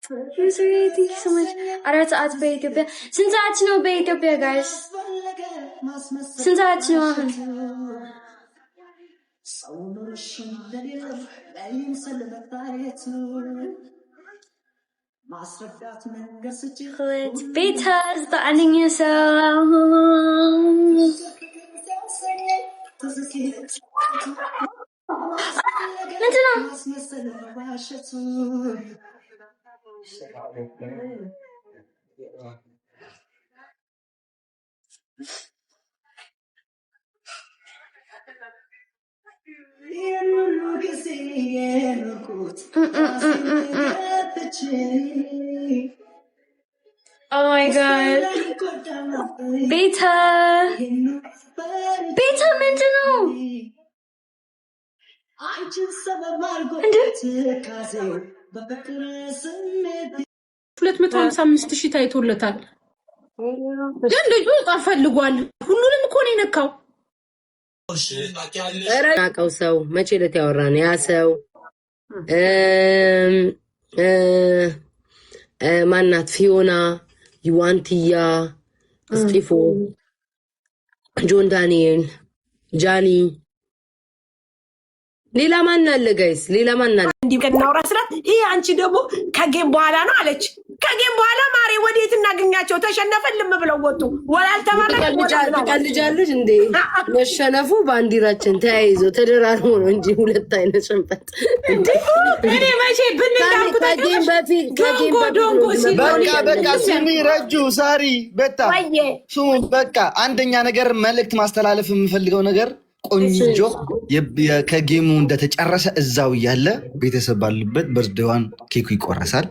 Thank you so much. Arat at በኢትዮጵያ ስንት ሰዓት ነው በኢትዮጵያ guys? ስንት ሰዓት ነው አሁን? ቤታስ በአንደኛ ሰው ምንድን ነው? Oh my god. Beta ምንድን ነው? 255,000 ታይቶለታል። ግን ልጁ ፈልጓል። ሁሉንም እኮ ነው የነካው። አራቃው ሰው መቼ ዕለት ያወራን ያ ሰው ማናት ፊዮና ዩዋንቲያ ስጢፎ ጆን ዳንኤል ጃኒ ሌላ ማን አለ ጋይስ? ሌላ ማን አለ? እንዲህ ከናውራ ስላት ይሄ አንቺ ደግሞ ከጌም በኋላ ነው አለች። ከጌም በኋላ ማሬ ወዴት እናገኛቸው? ተሸነፈልም ብለው ወጡ። ወላል ተቀልጃለች እንዴ? መሸነፉ ባንዲራችን ተያይዞ ተደራርቦ ነው እንጂ ሁለት አይነት ሽንፈት እንዴ? እኔ መቼ ብንዳልኩ ከጌም በፊት በቃ ስሚ ረጁ ሳሪ በታ ሱሙ በቃ አንደኛ ነገር መልእክት ማስተላለፍ የምፈልገው ነገር ቆንጆ ከጌሙ እንደተጨረሰ እዛው ያለ ቤተሰብ ባሉበት በርዝዴዋን ኬኩ ይቆረሳል።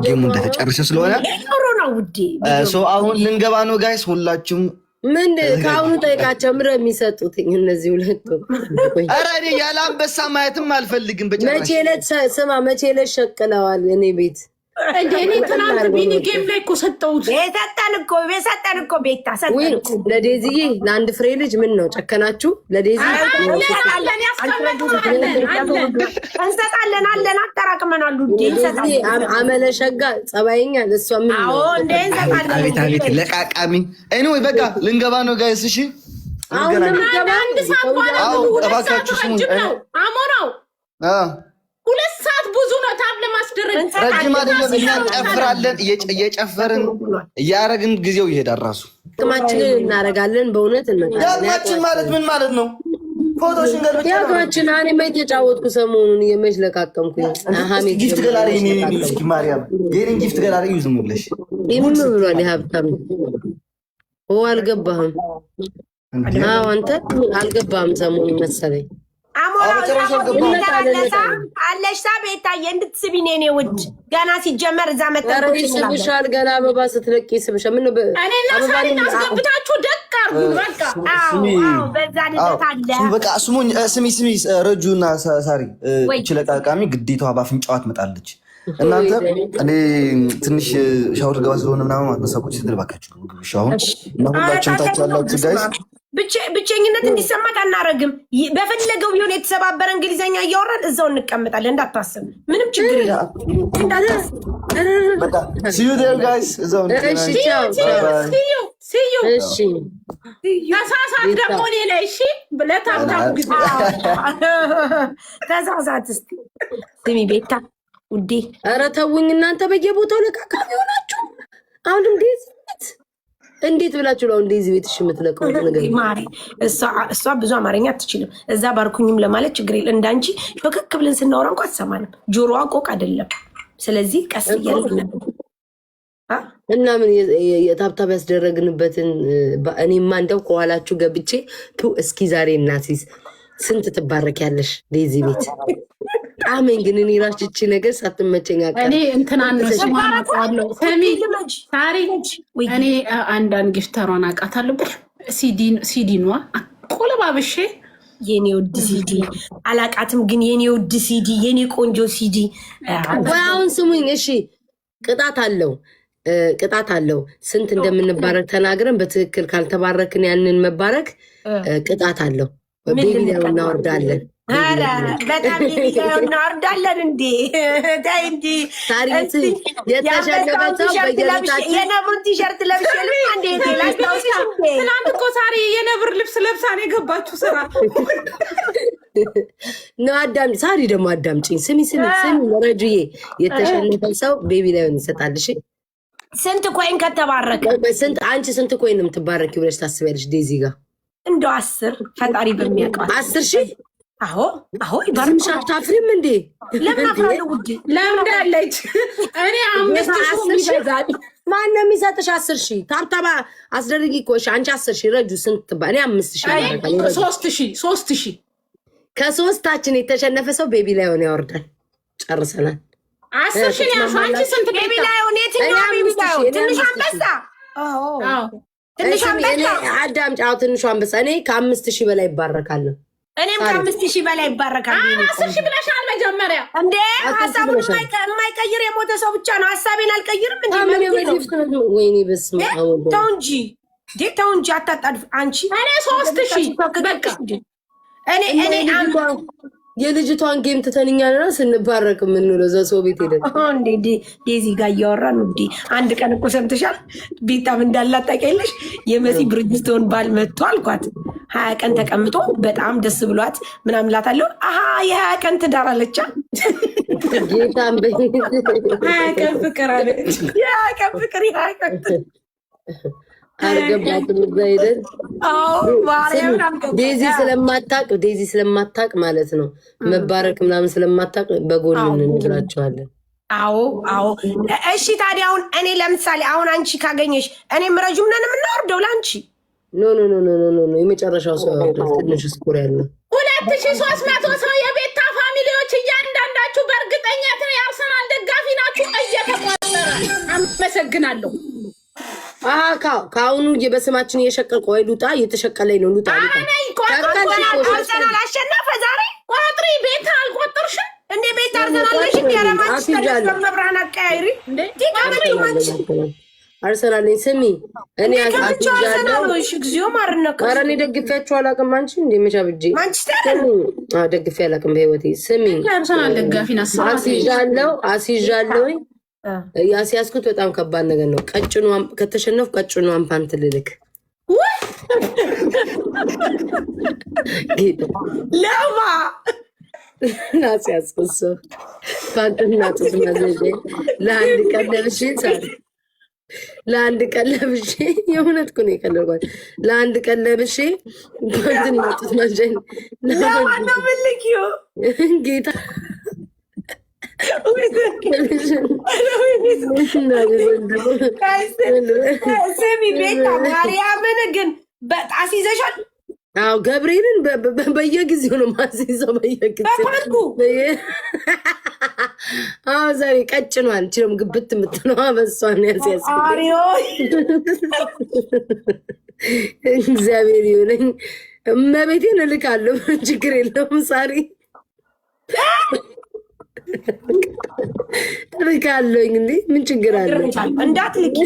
ጌሙ እንደተጨረሰ ስለሆነ አሁን ልንገባ ነው ጋይስ። ሁላችሁም ምን ከአሁኑ ጠይቃቸው ምረ የሚሰጡት እነዚህ ሁለቱ። ኧረ እኔ ያለ አንበሳ ማየትም አልፈልግም በጭራሽ። መቼ ዕለት ሸቅለዋል እኔ ቤት እንዴ? እኔ ትናንት ሚኒ ጌም ላይ እኮ ሰጠሁት። የሰጠን እኮ ቤታ ሰጠን እኮ ለዴዚዬ ለአንድ ፍሬ ልጅ ምን ነው ጨከናችሁ? ለዴዚ እንሰጣለን አለን አጠራቅመናል። አመለሸጋ ጸባይኛ ለሷ ምን ነው አቤት አቤት ለቃቃሚ። ኤኒዌይ በቃ ልንገባ ነው ጋይስ። እሺ አሁን ልንገባ አንድ ሰዓት ነው አሞራው 2 ሰዓት ብዙ ነው። ታብ ለማስደረግ ረጅም አይደለም። እኛ እንጨፍራለን፣ እየጨፈርን እያረግን ጊዜው ይሄዳል። ራሱ ጥቅማችንን እናረጋለን። በእውነት እንመጣለን። ያማችን ማለት ምን ማለት ነው? ፎቶሽን ገለጭ ያማችን አኔ ማይ ተጫወትኩ ሰሞኑን የመሽለካከምኩኝ። አሃሜ ጊፍት ገላሪ እስኪ ማርያም የኔን ጊፍት ገላሪ ይዝሙ ብለሽ ይምን ብሏል። ሀብታም አልገባህም? አዎ አንተ አልገባህም ሰሞኑን መሰለኝ። አለሽ ቤታዬ እንድትስቢኝ የኔ ውድ ገና ሲጀመር እዛ መጣሁ ይስብሻል። ገና አበባ ስትለቂ ይስብሻል። ምን ነው እኔና ሳሪ አስገብታችሁ ደቅ አርጉ። በቃ አዎ በዛ ልደት አለ። በቃ ስሚ ረጁና ሳሪ ችለቃቃሚ ግዴታዋ ባፍንጫዋ ትመጣለች። እናንተ እኔ ትንሽ ሻወር ገባ ስለሆነ ምናምን ማተሰቆች ስትልባካችሁ ሻውን ነው ሁላችሁም ታቻላችሁ ጋይስ። ብቸኝነት እንዲሰማት አናረግም። በፈለገው ቢሆን የተሰባበረ እንግሊዘኛ እያወራን እዛው እንቀመጣለን። እንዳታስብ ምንም ችግር የለም። በቃ see you there guys እዛው see you እሺ ተሳሳት ደግሞ ሌላ እሺ ለታምታም ግድ ተሳሳት እስቲ ስሚ ቤታ ውዴ። ኧረ ተውኝ እናንተ በየቦታው ለቃቃሚ ሆናችሁ። አሁን እንዴት ብላችሁ ነው እንደዚህ ቤትሽ የምትለቀው ነገር? ማሪ እሷ ብዙ አማርኛ አትችልም። እዛ ባርኩኝም ለማለት ችግር የለም። እንዳንቺ ፈከክ ብለን ስናወራ እንኳን አትሰማንም። ጆሮዋ ቆቅ አይደለም። ስለዚህ ቀስ እያልን እና ምን የታብታብ ያስደረግንበትን እኔማ እንደው ከኋላችሁ ገብቼ እስኪ ዛሬ እናሲስ ስንት ትባረኪያለሽ ዴዚ ቤት አሜን። ግን እኔ ራስህ እቺ ነገር ሳትመቸኝ አቀር እኔ እንተናን ነው ስማማጣለሁ። ሰሚ ታሪ እኔ አንዳንድ ጊፍተሯን አውቃታለሁ። ሲዲኗ ቆለባብሼ የኔ ውድ ሲዲ አላቃትም። ግን የኔ ውድ ሲዲ የኔ ቆንጆ ሲዲ አሁን ስሙኝ እሺ። ቅጣት አለው። ስንት እንደምንባረክ ተናግረን በትክክል ካልተባረክን ያንን መባረክ ቅጣት አለው። ቤቢ ላይ እናወርዳለን። ኧረ በጣም እናወርዳለን እንዴ ታይ እንጂ ታሪክ የተሸነፈው የነብሩን ቲሸርት ለብሼ ልብስ አንዴ ላስታውስ ትናንት እኮ ሳሪ የነብር ልብስ ለብሳ ነው የገባችሁ ስራ ነው። አዳም ሳሪ ደግሞ አዳምጪኝ። ስሚ ረጁዬ የተሸነፈው ሰው ቤቢ ላይሆን ይሰጣል። እሺ ስንት ኮይን ከተባረከ አንቺ ስንት ኮይን ነው የምትባረኪው ብለሽ ታስቢያለሽ? ዴዚ ጋር እንደው 10 ፈጣሪ በሚያውቀው 10,000 አዎ ትንሽ አታፍሪም እንዴ? ለምን አፍራለሁ ውዴ? ለምን ዳለች? እኔ 5,000 ይበዛል። ማን ነው የሚሰጥሽ 10,000? ታብታባ አስደርጊ እኮ እሺ። አንቺ 10,000 ረጁ ስንት እኔ 5,000 3,000 ከሶስታችን የተሸነፈ ሰው ቤቢ ላይ ሆነ ያወርዳል። ጨርሰናል። 10,000 ያው አንቺ ስንት ቤቢ ላይ ሆነ የትኛው ቤቢ ላይ ትንሽ አንበሳ? አዎ ትንሽ አንበሳ አዳምጪው። ትንሽ አንበሳ እኔ ከ5,000 በላይ ይባረካለሁ። እኔም ከ5,000 በላይ ይባረካል። 10,000 ብለሻል መጀመሪያ እንዴ? ሀሳቡን የማይቀይር የሞተ ሰው ብቻ ነው። ሀሳቤን አልቀይርም እንዴ? ወይኔ በስመ አብ ተው እንጂ አታጣድፍ አንቺ። እኔ 3,000 በቃ እኔ የልጅቷን ጌም ትተንኛልና ስንባረክ የምንውለው እዛ ሰው ቤት ሄደን እንዴ ዴዚ ጋር እያወራን እንዴ። አንድ ቀን እኮ ሰምተሻል? ቤታም እንዳላት ታውቂያለሽ? የመሲ ብርጅስቶን ባል መጥቶ አልኳት 20 ቀን ተቀምጦ በጣም ደስ ብሏት ምናምን እላታለሁ። የ20 ቀን ትዳር አለቻ። ጌታን 20 ቀን ፍቅር አለች። የ20 ቀን ፍቅር የ20 ቀን አልገባትም። እዛ ሄደን ዴዚ ስለማታቅ ማለት ነው መባረክ ምናምን ስለማታቅ በጎን እንላቸዋለን። አዎ እሺ። ታዲያ አሁን እኔ ለምሳሌ አሁን አንቺ ካገኘሽ እኔም ረጁም ነን የምናወርደው ለአንቺ። ኖ የመጨረሻው ሰው ትንሽ ስኩር ያለው 2,300 ሰው የቤታ ፋሚሊዎች እያንዳንዳችሁ በእርግጠኛት የአርሰናል ደጋፊ ናችሁ። እየተቆጠረ አመሰግናለሁ። ከአሁኑ በስማችን እየሸቀል ቆይ ሉጣ እየተሸቀለኝ ነው። ሉጣ አርሰናል አሸነፈ ዛሬ። ቆጥሪ ቤታ አልቆጠርሽም እንዴ? ቤታ አርሰናል መብርሃን አቀያይሪ አርሰናል ነኝ። ስሚ እኔ እግዚኦ ማርነቀ ኧረ እኔ ደግፌያችሁ አላውቅም። አንቺ እንደ መቻ ብጄ ደግፌ አላውቅም በህይወቴ። ስሚ አርሰናል ደጋፊ አስይዣለሁ። ያስያዝኩት በጣም ከባድ ነገር ነው። ከተሸነፉ ቀጭኗን ፓንት ልልክ ለማ ናስያዝኩት ሰው ፓንትና ጡት መዘዤ ለአንድ ቀን ለብሼ የእውነት እኮ ነው የቀለድኳት። ለአንድ ቀን ለብሼ ፓንትና ጡት መዘዤ ለማነው ምልኪው ጌታ ስሚ ቤታ ማርያምን ግን በጣስ ይዘሻል። አዎ ገብርኤልን በየጊዜው ነው ማስይዘው። በየጊዜው ዛሬ ቀጭኗን ችሎም ግብት የምትለዋ በሷን ያስያዝ እግዚአብሔር ይሁነኝ። እመቤቴን እልካለሁ። ችግር የለውም። ሳሪ እልካለሁኝ። እንዴ ምን ችግር አለ? እንዳትልኪ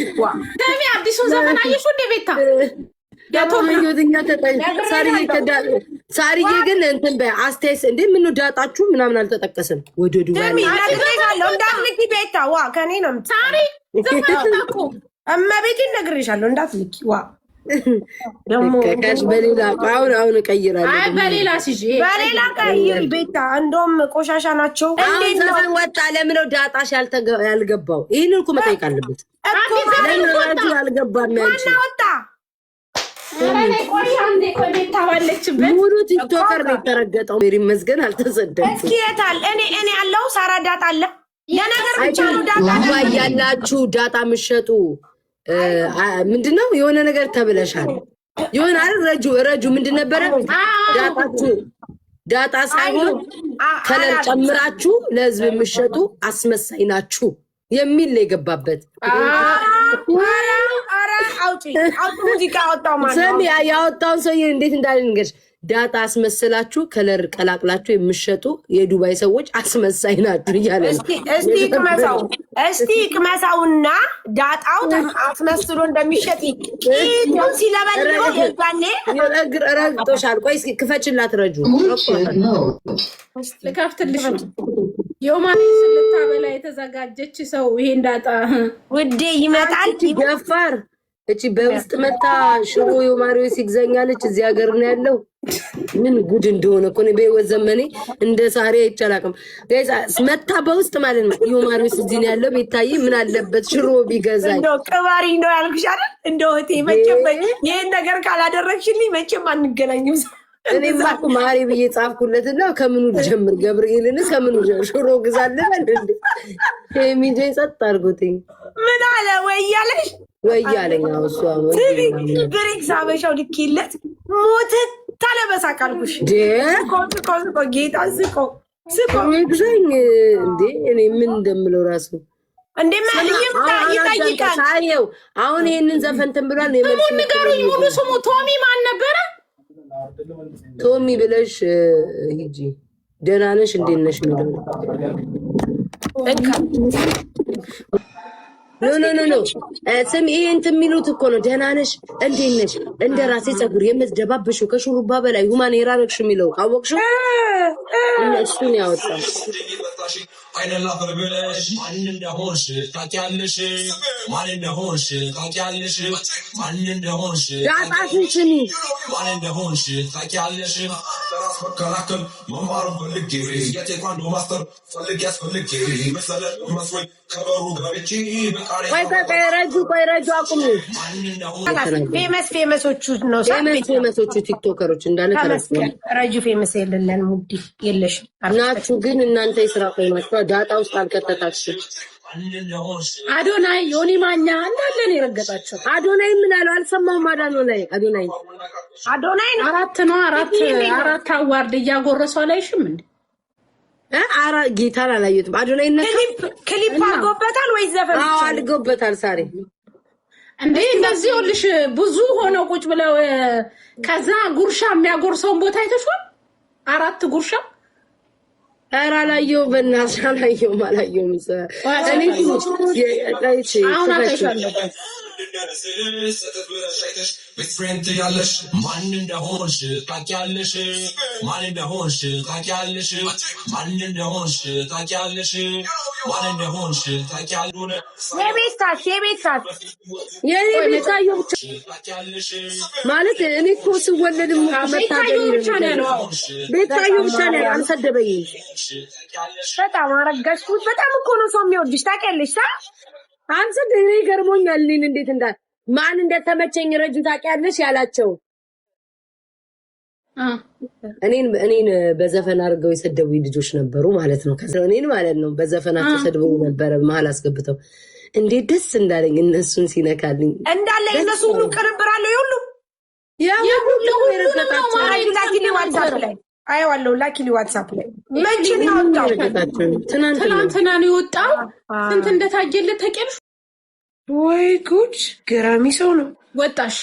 ደሚ አዲሱን ዘፈን አየሽ እንደ ቤታ ሳሪዬ ግን እንትን በአስተያየት እንዴ ምን ዳጣችሁ ምናምን አልተጠቀሰም። ወደ ዱባይ እንዳትልኪ ቤታ ዋ ከኔ ነው ሳሪ ዘፈናቁ እመቤቴን ነግሬሻለሁ። እንዳትልኪ ዋ ደግሞ በሌላ አሁን እቀይራለሁ። በሌላ ቀይር ቤታ እንደውም ቆሻሻ ናቸው። እንዴት ነው ወጣ? ለምን ነው ዳጣሽ ያልገባው? ይሄንን እኮ መጠየቅ አለበት። ያልገባም ያንቺ ወጣ ሙሉ ቲክቶከር ነው የተረገጠው። ሜሪ መስገን አልተሰደም። እስኪ የታል? እኔ ያለው ሳራ ዳጣ አለ። ለነገር ብቻ ነው ዳጣ ያላችሁ ዳጣ ምሸጡ ምንድነው? የሆነ ነገር ተብለሻል። የሆነ አይደል? ረጁ ምንድን ነበረ? ዳጣ ሳይሆን ከለር ጨምራችሁ ለህዝብ የምሸጡ አስመሳይ ናችሁ የሚል ነው የገባበት። ሙዚቃ አወጣው ማለት ሰሚ ያወጣውን ሰውዬ እንዴት እንዳለ ንገርሽ። ዳጣ አስመስላችሁ ከለር ቀላቅላችሁ የምትሸጡ የዱባይ ሰዎች አስመሳይ ናችሁ እያለ እስቲ ቅመሳውና ዳጣው አስመስሎ እንደሚሸጥ ነው ሲለበልበው የዛኔ ረግጦሻል። ቆይ እስኪ ክፈችላት ረጁ ልከፍትልሽ የማን ስልታበላ የተዘጋጀች ሰው ይሄን ዳጣ ውዴ ይመጣል ደፋር እቺ በውስጥ መታ ሽሮ የማሪዮ ሲግዛኛለች እዚህ ሀገር ነው ያለው ምን ጉድ እንደሆነ እኮ ነው በህይወት ዘመኔ እንደ ሳሪ አይቻላቅም ጋይስ መታ በውስጥ ማለት ነው የማሪዮ እዚህ ነው ያለው ቤታዬ ምን አለበት ሽሮ ቢገዛኝ እንደው ቅባሪ ነው ያልኩሽ አይደል እንደው እቴ መቼም ይሄን ነገር ካላደረግሽልኝ መቼም አንገናኝም እኔ ማኩ ማሪ ብዬ ጻፍኩለትና ከምኑ ጀምር ገብርኤልን ከምኑ ሽሮ ግዛለን እንዴ የሚጄ ጸጥ አድርጎትኝ ምን አለ ወያለሽ ወያለኝ እሱ አሞኝ ብሬክስ አበሻው ልክለት ሞት ታለበሳቃልኩሽ ኮንኮ ጌታ ስቆ ይግዛኝ እንዴ እኔ ምን እንደምለው ራሱ እንዴ ማልኝም ይጠይቃል ሳየው አሁን ይሄንን ዘፈንተን ብሏል ነው የመልስ ንገሩኝ ሙሉ ስሙ ቶሚ ማን ነበረ ቶሚ ብለሽ ሂጂ ደህና ነሽ እንዴት ነሽ ነው ኖ ስም ይሄ እንትን የሚሉት እኮ ነው ደህና ነሽ እንዴት ነሽ እንደ ራሴ ፀጉር የምትደባብሽው ከሹሩባ በላይ ሁማን የራረግሽ የሚለው አወቅሽው እሱን ያወጣው አይነላ በርበለሽ ማን እንደሆንሽ ታውቂያለሽ ማን እንደሆንሽ ታውቂያለሽ ማን እንደሆንሽ ታውቂያለሽ ማን እንደሆንሽ ታውቂያለሽ ራስ መከላከል መማር ፈልጌ የቴኳንዶ ማስተር ፈልጌ ያስፈልጌ መሰለህ መስሎኝ ከበሩ ገብቼ በቃሪ ቆይ ረጁ አቁም ፌመሶቹ ነው ፌመሶቹ ቲክቶከሮች እንዳለ ተረፈ ረጁ ፌመስ የለለን ሙዲ የለሽ ናችሁ ግን እናንተ ይስራ ቆይማችሁ ዳጣ ውስጥ አልከተታችሁ አዶናይ ዮኒ ማኛ እንዳለን የረገጣቸው አዶናይ ምን አለው አልሰማሁም አዶናይ አራት አዋርድ እያጎረሰው አላይሽም እንዴ አራ ጌታን አላየሁትም አዶናይ ክሊፕ አድርጎበታል ወይ ዘፈን አዎ አድርጎበታል ሳሪ እንዴ እንደዚህ ይኸውልሽ ብዙ ሆነው ቁጭ ብለው ከዛ ጉርሻ የሚያጎርሰውን ቦታ አይተሽው አራት ጉርሻ ኧረ አላየሁም በእናትሽ አላየሁም ፍሬንድ ያለሽ ማን እንደሆንሽ ታውቂያለሽ ማን እንደሆንሽ ታውቂያለሽ ማን እንደሆንሽ ታውቂያለሽ ማን እንደሆንሽ ታውቂያለሽ የቤታየው ማለት እኔ እኮ ስወለድም መታደል ቤታየው ብቻ ነው አልሰደበኝም በጣም አረጋሽኩት በጣም እኮ ነው ሰው የሚወድሽ ታውቂያለሽ አንተ ደሬ ገርሞኛል እኔን እንዴት ማን እንደተመቸኝ ረጁ ታውቂያለሽ ያላቸው እኔን በዘፈን አድርገው የሰደቡኝ ልጆች ነበሩ ማለት ነው እኔን ማለት ነው በዘፈናቸው ሰድበው ነበር መሀል አስገብተው እንዴት ደስ እንዳለኝ እነሱን ሲነካልኝ እንዳለ እነሱ ሁሉ ቅርብራለ ሁሉ ይረጋታቸው አይዋለው ላኪሊ ዋትስአፕ ላይ መቼ ነው ትናንትና ነው የወጣው ስንት እንደታየለት ተቀምሽ ወይ ጉድ ገራሚ ሰው ነው ወጣሽ